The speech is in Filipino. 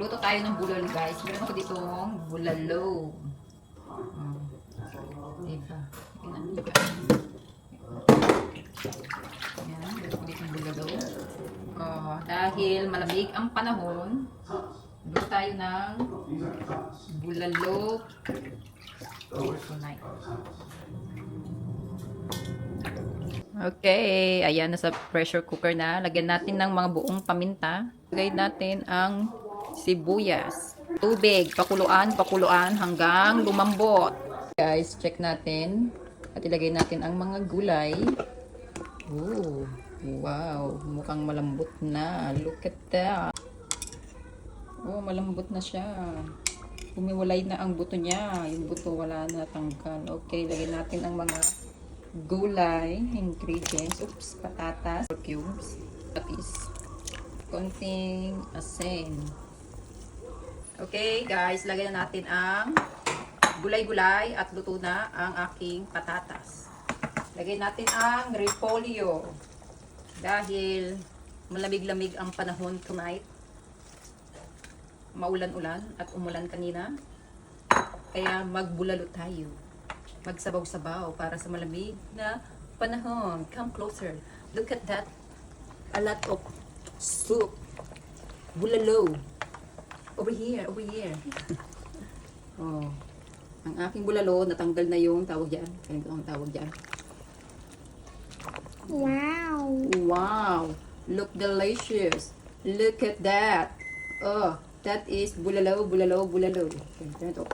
Magluto tayo ng bulalo, guys. Meron ako ditong bulalo. Diba? Ayan, meron ako ditong bulalo. Dahil malamig ang panahon, luto tayo ng bulalo tonight. Okay, ayan, nasa pressure cooker na. Lagyan natin ng mga buong paminta. Lagay natin ang sibuyas. Tubig, pakuluan hanggang lumambot. Guys, check natin. At ilagay natin ang mga gulay. Oh, wow, mukhang malambot na. Look at that. Oh, malambot na siya. Humiwalay na ang buto niya. Yung buto wala na tanggal. Okay, lagyan natin ang mga gulay, ingredients, patatas, cubes, patis, konting asin. Okay guys, lagyan na natin ang gulay-gulay at luto na ang aking patatas. Lagyan natin ang repolyo dahil malamig-lamig ang panahon tonight. Maulan-ulan at umulan kanina. Kaya magbulalo tayo. Magsabaw-sabaw para sa malamig na panahon. Come closer. Look at that. A lot of soup. Bulalo. Over here, over here. Oh. Ang aking bulalo, natanggal na yung tawag dyan. Ganito ang tawag dyan. Wow. Wow. Look delicious. Look at that. Oh, that is bulalo, bulalo, bulalo. Okay, ganito.